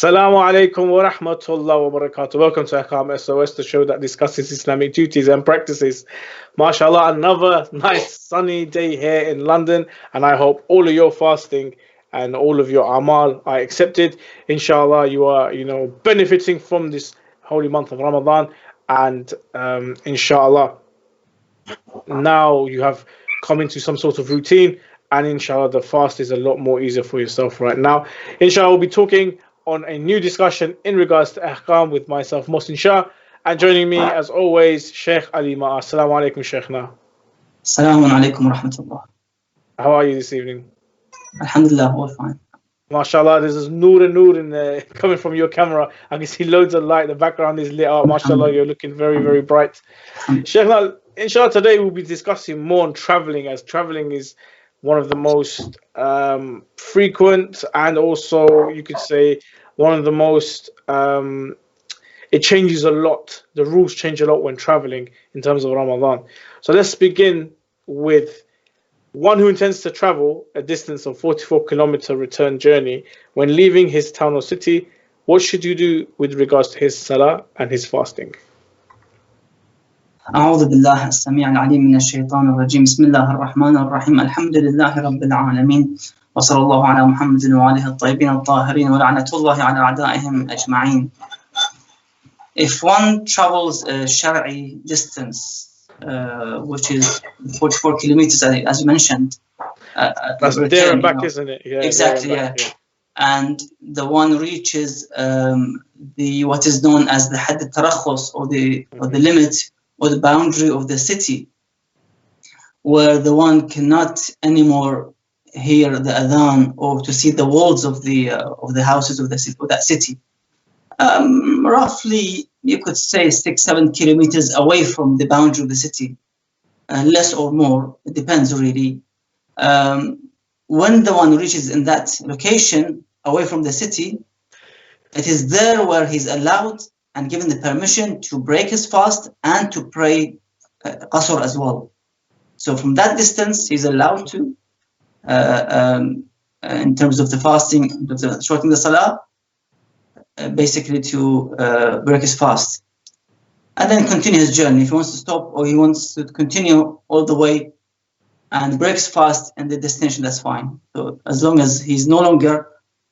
Assalamu alaikum wa rahmatullahi wa barakatuh. Welcome to Ahkam SOS, the show that discusses Islamic duties and practices. MashaAllah, another nice sunny day here in London, and I hope all of your fasting and all of your amal are accepted. Inshallah, you are, benefiting from this holy month of Ramadan, and inshallah, now you have come into some sort of routine, and inshallah, the fast is a lot more easier for yourself right now. Inshallah, we'll be talking on a new discussion in regards to Ahkam with myself, Mohsin Shah, and joining me as always, Sheikh Ali Ma'a. Assalamu alaikum, Sheikhna. Assalamu alaikum wa rahmatullah. How are you this evening? Alhamdulillah, all fine. MashaAllah, there's this noor in coming from your camera. I can see loads of light. The background is lit up. MashaAllah, you're looking very, very bright. Sheikhna, inshallah, today we'll be discussing more on traveling, as traveling is one of the most frequent, and also you could say one of the most, it changes a lot. The rules change a lot when traveling in terms of Ramadan. So let's begin with one who intends to travel a distance of 44-kilometer return journey. When leaving his town or city, what should you do with regards to his salah and his fasting? أعوذ بالله السميع العليم من الشيطان الرجيم بسم الله الرحمن الرحيم الحمد لله رب العالمين وصلى الله على محمد وآله الطيبين الطاهرين ولعنة الله على أعدائهم أجمعين. If one travels a Shari'i distance, which is 44 kilometers, as you mentioned, that's there and back, isn't it? Yeah, exactly, yeah. And the one reaches the what is known as the Hadd al-Tarakhus, or the limit, or the boundary of the city, where the one cannot anymore hear the adhan or to see the walls of the houses of that city. Roughly, you could say 6-7 kilometers away from the boundary of the city, less or more, it depends really. When the one reaches in that location away from the city, it is there where he's allowed and given the permission to break his fast and to pray qasr as well. So from that distance, he's allowed to, in terms of the fasting, shortening the salah, basically to break his fast. And then continue his journey. If he wants to stop or he wants to continue all the way and break his fast in the destination, that's fine. So as long as he's no longer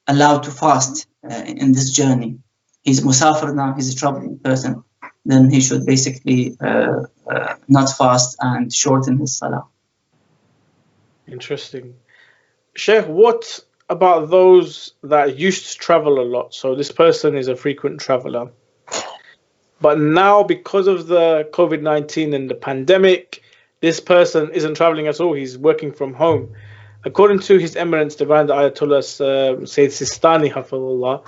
allowed to fast in this journey, he's musafir now, he's a traveling person, then he should basically not fast and shorten his salah. Interesting. Sheikh, what about those that used to travel a lot? So this person is a frequent traveler, but now because of the COVID-19 and the pandemic, this person isn't traveling at all. He's working from home. According to His Eminence, the Grand Ayatollah Sayyid Sistani, Hafidhullah,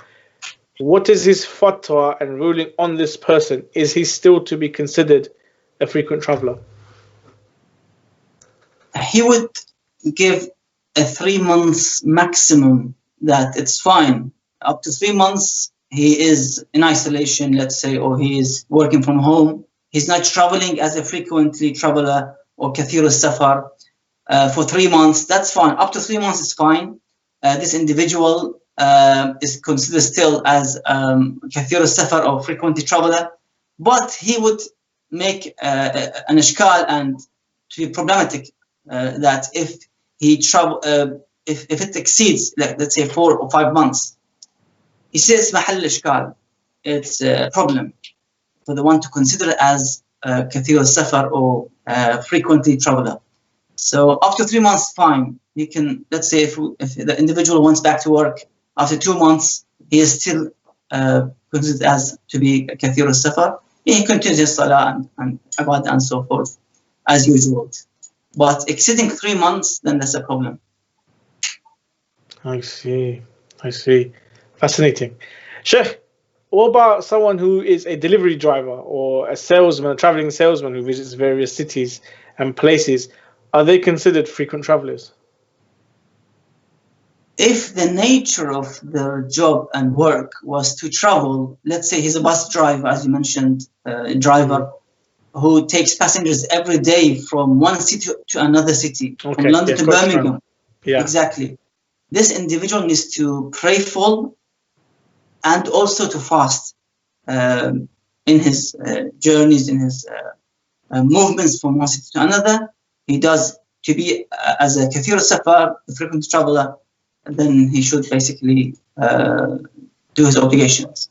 what is his fatwa and ruling on this person? Is he still to be considered a frequent traveler? He would give a 3 months maximum, that it's fine. Up to 3 months, he is in isolation, let's say, or he is working from home. He's not traveling as a frequently traveler or kathir al-safar for 3 months. That's fine. Up to 3 months is fine. This individual is considered still as kathir al-safar or frequently traveler, but he would make an ishkal and to be problematic that if he travel, if it exceeds, let's say 4 or 5 months, he says mahal ishkal, it's a problem for the one to consider as kathir al-safar or frequently traveler. So after 3 months, fine. You can, let's say, if the individual wants back to work after 2 months, he is still considered as to be a kathir al-safar. He continues his salah and ibadah and so forth as usual. But exceeding 3 months, then that's a problem. I see. Fascinating. Sheikh, what about someone who is a delivery driver or a salesman, a traveling salesman who visits various cities and places? Are they considered frequent travelers? If the nature of their job and work was to travel, let's say he's a bus driver, as you mentioned, a driver who takes passengers every day from one city to another city, from London to Birmingham. Yeah. Exactly. This individual needs to pray full and also to fast in his journeys, in his movements from one city to another. He does to be as a kathir safar, the frequent traveler, then he should basically do his obligations.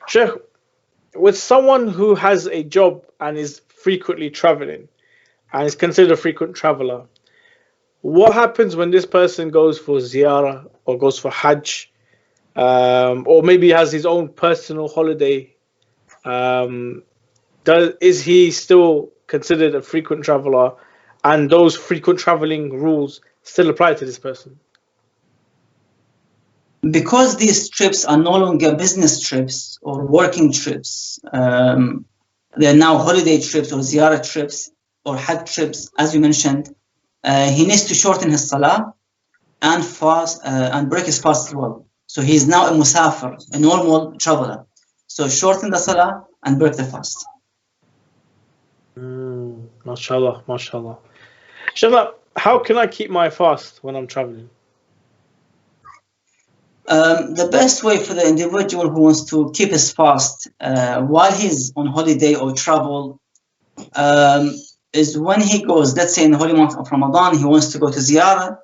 Sheikh, with someone who has a job and is frequently traveling and is considered a frequent traveler, what happens when this person goes for ziyarah or goes for hajj, or maybe has his own personal holiday? Is he still considered a frequent traveler, and those frequent traveling rules still apply to this person? Because these trips are no longer business trips or working trips, they're now holiday trips or ziyarah trips or hajj trips, as you mentioned, he needs to shorten his salah and fast and break his fast as well. So he's now a musafir, a normal traveler. So shorten the salah and break the fast. MashaAllah, MashaAllah. Sheikh, how can I keep my fast when I'm traveling? The best way for the individual who wants to keep his fast while he's on holiday or travel is when he goes, let's say in the holy month of Ramadan, he wants to go to ziyarah.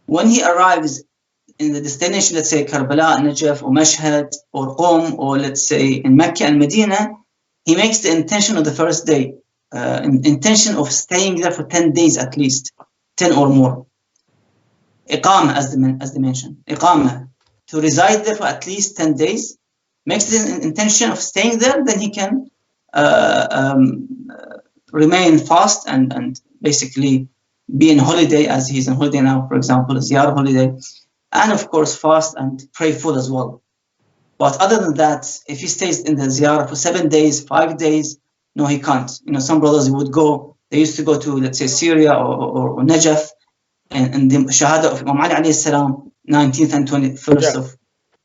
When he arrives in the destination, let's say Karbala, Najaf, or Mashhad, or Qom, or let's say in Mecca and Medina, he makes the intention of the first day, intention of staying there for 10 days at least, 10 or more. Iqamah, as they mentioned, Iqamah, to reside there for at least 10 days, makes the intention of staying there, then he can remain fast and basically be in holiday, as he's on holiday now, for example, a ziyarah holiday, and of course fast and pray full as well. But other than that, if he stays in the ziyarah for 7 days, 5 days, no, he can't. Some brothers would go, they used to go to, let's say, Syria or Najaf, and the Shahada of Imam Ali alayhi salam, 19th and 21st of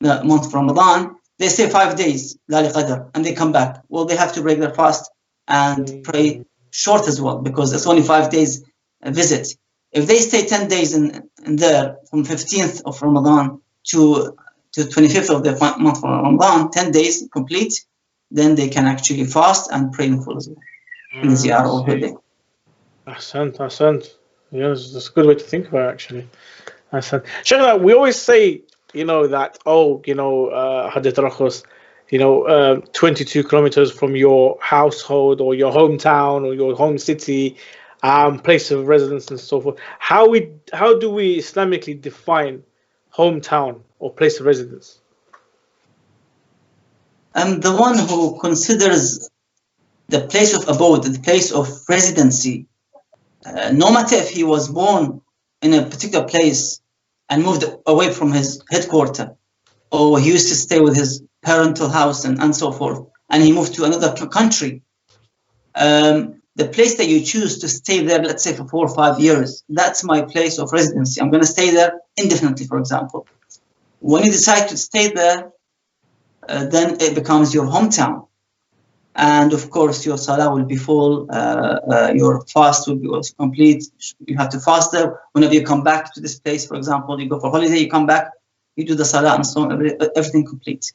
the month of Ramadan, they stay 5 days, Lali Qadr, and they come back. Well, they have to break their fast and pray short as well, because it's only 5 days visit. If they stay 10 days in there, from 15th of Ramadan to 25th of the month of Ramadan, 10 days complete, then they can actually fast and pray in full as well, in the ziyarah or holiday. Ahsant. Yes, that's a good way to think about it, actually. Sheikh, we always say, that, Hadith Rakhus, 22 kilometers from your household or your hometown or your home city, place of residence and so forth. How do we Islamically define hometown or place of residence? The one who considers the place of abode, the place of residency, no matter if he was born in a particular place and moved away from his headquarters, or he used to stay with his parental house and so forth, and he moved to another country, the place that you choose to stay there, let's say for 4 or 5 years, that's my place of residency. I'm going to stay there indefinitely, for example. When you decide to stay there, then it becomes your hometown. And of course, your salah will be full, your fast will be also complete. You have to fast there. Whenever you come back to this place, for example, you go for holiday, you come back, you do the salah and so on, everything complete.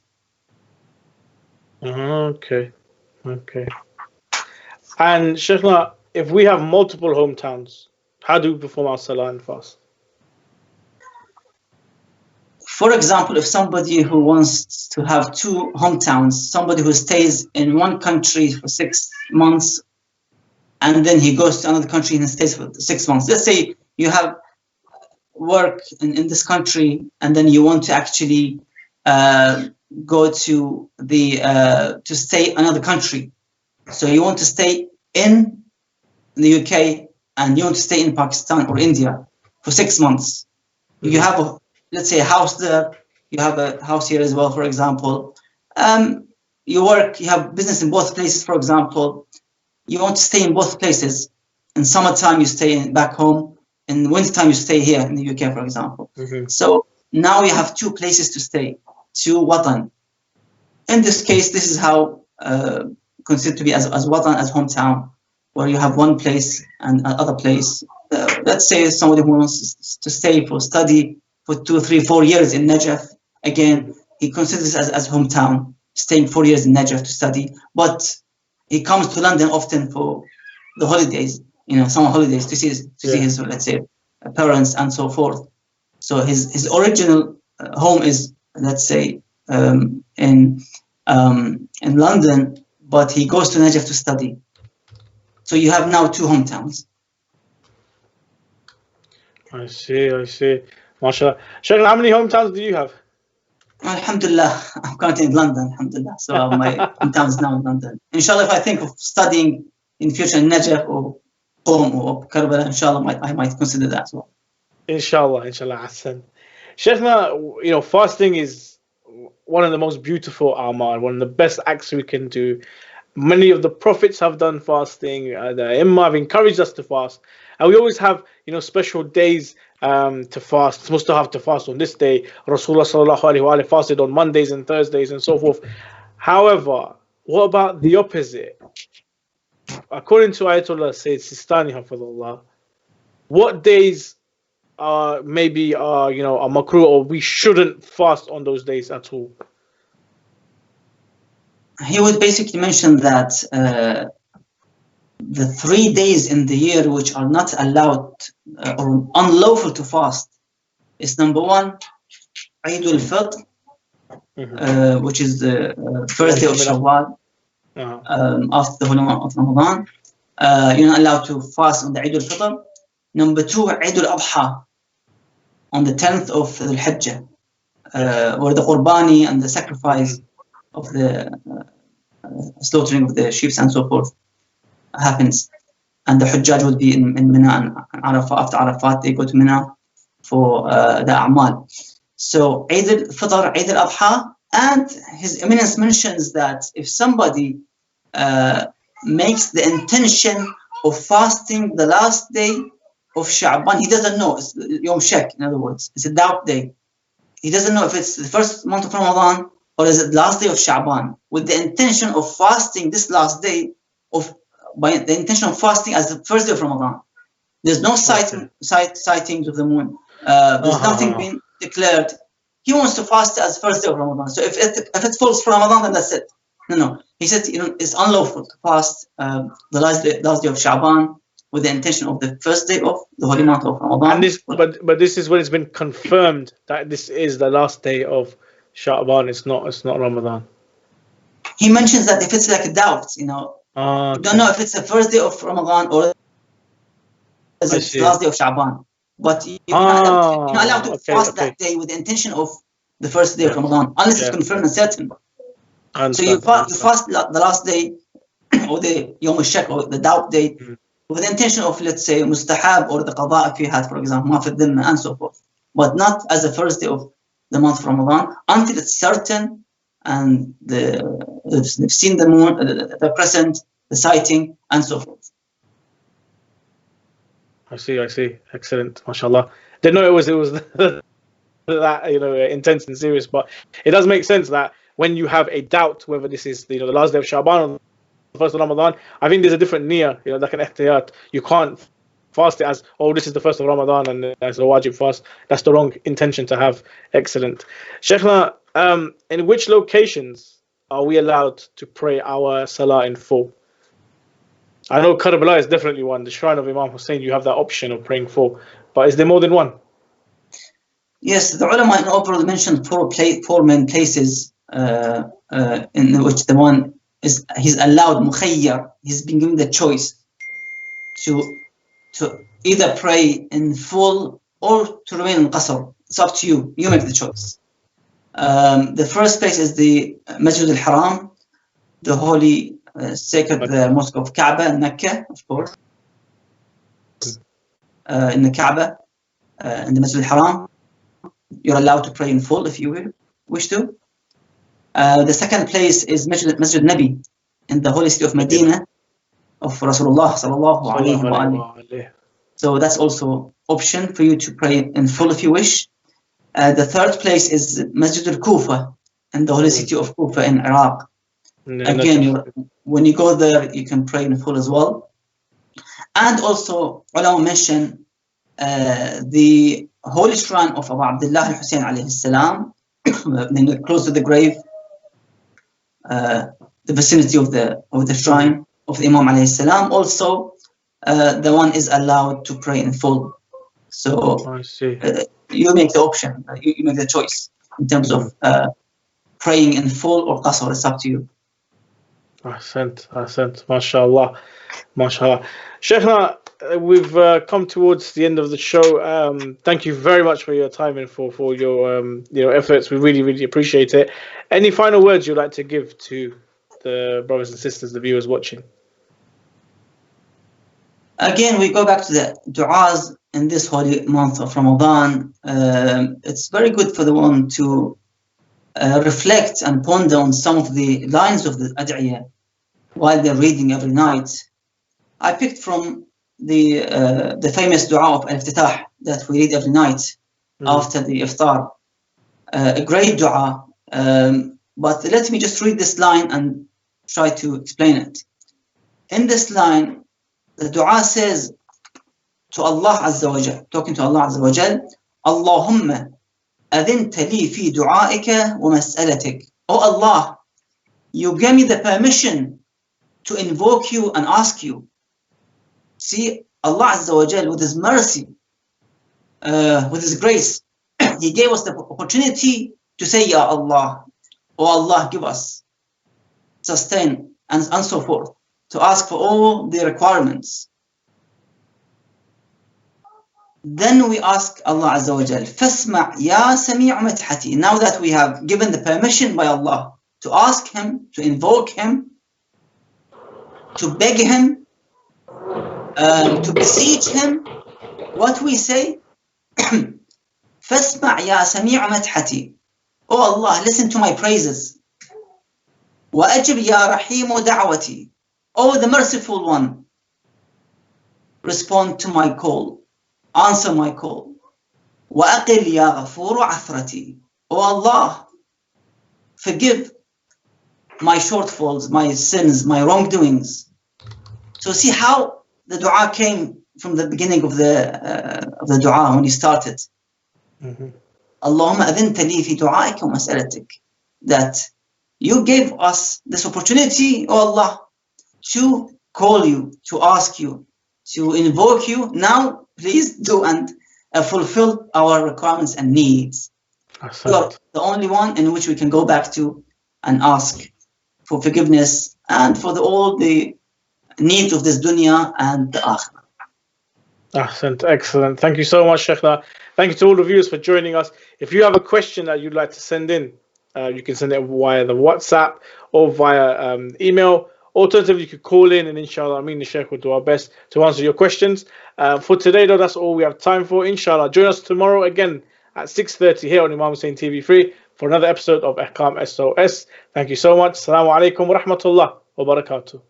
Okay. And Sheikhna, if we have multiple hometowns, how do we perform our salah and fast? For example, if somebody who wants to have 2 hometowns, somebody who stays in one country for 6 months, and then he goes to another country and stays for 6 months. Let's say you have work in this country, and then you want to actually go to to stay another country. So you want to stay in the UK and you want to stay in Pakistan or India for 6 months. You have let's say a house there, you have a house here as well, for example. You have business in both places, for example. You want to stay in both places. In summertime, you stay back home. In wintertime, you stay here in the UK, for example. So now you have 2 places to stay, 2 watan. In this case, this is how considered to be as watan, as hometown, where you have one place and another place. Let's say somebody who wants to stay for study for 2, 3, 4 years in Najaf. Again, he considers as hometown, staying 4 years in Najaf to study. But he comes to London often for the holidays, summer holidays, to see his, let's say, parents and so forth. So his original home is, let's say, in London, but he goes to Najaf to study. So you have now 2 hometowns. I see. MashaAllah. Sheikh, how many hometowns do you have? Alhamdulillah, I'm currently in London, alhamdulillah. So my hometown is now in London. Inshallah, if I think of studying in the future in Najaf or Qom or Karbala, inshallah, I might consider that as well. Inshallah, Ahsan. Sheikhna, fasting is one of the most beautiful amal, one of the best acts we can do. Many of the prophets have done fasting. The Imam have encouraged us to fast, and we always have special days to fast. It's supposed to have to fast on this day. Rasulullah sallallahu alaihi wasallam fasted on Mondays and Thursdays and so forth. However, what about the opposite? According to Ayatollah Sayyid Sistani Hafidhullah, what days maybe are makruh, or we shouldn't fast on those days at all? He would basically mention that the 3 days in the year which are not allowed or unlawful to fast is number 1, Eid al-Fitr, which is the first day of Shawwal, after the holy month of Ramadan. You're not allowed to fast on the Eid al-Fitr. Number 2, Eid al-Adha, on the 10th of the Hijjah, where the Qurbani and the sacrifice of the slaughtering of the sheep and so forth happens, and the Hujjaj would be in Mina and Arafah. After Arafat, they go to Mina for the A'mal. So Eid al-Fitr, Eid al-Adha, and His Eminence mentions that if somebody makes the intention of fasting the last day of Sha'ban, he doesn't know, it's Yom Shak, in other words, it's a doubt day. He doesn't know if it's the first month of Ramadan or is it the last day of Sha'ban, with the intention of fasting this last day by the intention of fasting as the first day of Ramadan. There's no sightings of the moon. There's nothing being declared. He wants to fast as first day of Ramadan. So if it falls for Ramadan, then that's it. No. He said it's unlawful to fast the last day of Sha'ban with the intention of the first day of the holy month of Ramadan. And but this is when it's been confirmed that this is the last day of Sha'ban. It's not Ramadan. He mentions that if it's like a doubt, you don't know if it's the first day of Ramadan or is it the last day of Sha'ban. But you're not allowed to fast that day with the intention of the first day of Ramadan, unless it's confirmed and certain. So you fast the last day or the Yom al-Shak or the doubt day with the intention of, let's say, mustahab or the qada if you had, for example, ma fi dhimma and so forth, but not as the first day of the month of Ramadan until it's certain and they've seen the moon, the crescent, the sighting, and so forth. I see. Excellent, mashallah. Didn't know it was that intense and serious, but it does make sense that when you have a doubt whether this is the last day of Sha'ban or the first of Ramadan, I think there's a different niyyah, like an ihtiyat. You can't fast it as, this is the first of Ramadan and that's a wajib fast. That's the wrong intention to have. Excellent. Sheikhna, in which locations are we allowed to pray our salah in full? I know Karbala is definitely one. The shrine of Imam Hussein, you have that option of praying full. But is there more than one? Yes, the ulama in overall mentioned four main places in which the one is he's allowed mukhayyar. He's been given the choice to either pray in full or to remain in qasr. It's up to you. You make the choice. The first place is the Masjid al-Haram, the holy sacred mosque of Kaaba in Mecca, of course. In the Kaaba, in the Masjid al-Haram, you're allowed to pray in full if you wish to. The second place is Masjid Nabi in the holy city of Medina of Rasulullah sallallahu alaihi wa. So that's also option for you to pray in full if you wish. The third place is Masjid al-Kufa in the holy city of Kufa in Iraq. Again, when you go there, you can pray in full as well. And also, ulama mention the holy shrine of Abu Abdullah al-Hussein alayhi salam close to the grave, the vicinity of the shrine of the Imam alayhi salam. Also, the one is allowed to pray in full. So I see. You make the option, you make the choice in terms of praying in full or qasr. It's up to you. Ahsant, mashallah, mashallah. Sheikhna, we've come towards the end of the show. Thank you very much for your time and for your efforts. We really appreciate it. Any final words you'd like to give to the brothers and sisters, the viewers watching? Again, we go back to the du'as in this holy month of Ramadan. It's very good for the one to reflect and ponder on some of the lines of the ad'iyah while they're reading every night. I picked from the famous dua of al-iftitah that we read every night after the iftar. A great dua, but let me just read this line and try to explain it. In this line, the dua says to Allah Azza wa Jal, talking to Allah Azza wa Jal, Allahumma adhinta li fi du'aika wa mas'alatik. Oh Allah, you gave me the permission to invoke you and ask you. See, Allah Azza wa Jal, with His mercy, with His grace, He gave us the opportunity to say, Ya Allah, oh Allah, give us, sustain, and so forth, to ask for all the requirements. Then we ask Allah Azza wa Jal, Fasma' ya sami'u madhati. Now that we have given the permission by Allah to ask Him, to invoke Him, to beg Him, to beseech Him, what we say, Fasma' ya sami'u madhati. Oh Allah, listen to my praises. Wa ajib ya rahimu da'wati. Oh, the merciful one, respond to my call, answer my call. Wa aqil ya ghafuru athrati. Oh Allah, forgive my shortfalls, my sins, my wrongdoings. So see how the dua came from the beginning of the dua when he started. Allahumma adhinta li fi du'aika wa mas'alatik. That you gave us this opportunity, oh Allah, to call you, to ask you, to invoke you. Now, please do and fulfill our requirements and needs. You are the only one in which we can go back to and ask for forgiveness and for all the needs of this dunya and the akhirah. Excellent. Thank you so much, Sheikhna. Thank you to all the viewers for joining us. If you have a question that you'd like to send in, you can send it via the WhatsApp or via email. Alternatively, you could call in and inshallah, me and the Sheikh will do our best to answer your questions. For today, though, that's all we have time for. Inshallah, join us tomorrow again at 6:30 here on Imam Hussein TV3 for another episode of Ahkam SOS. Thank you so much. Assalamu alaikum wa rahmatullah wa barakatuh.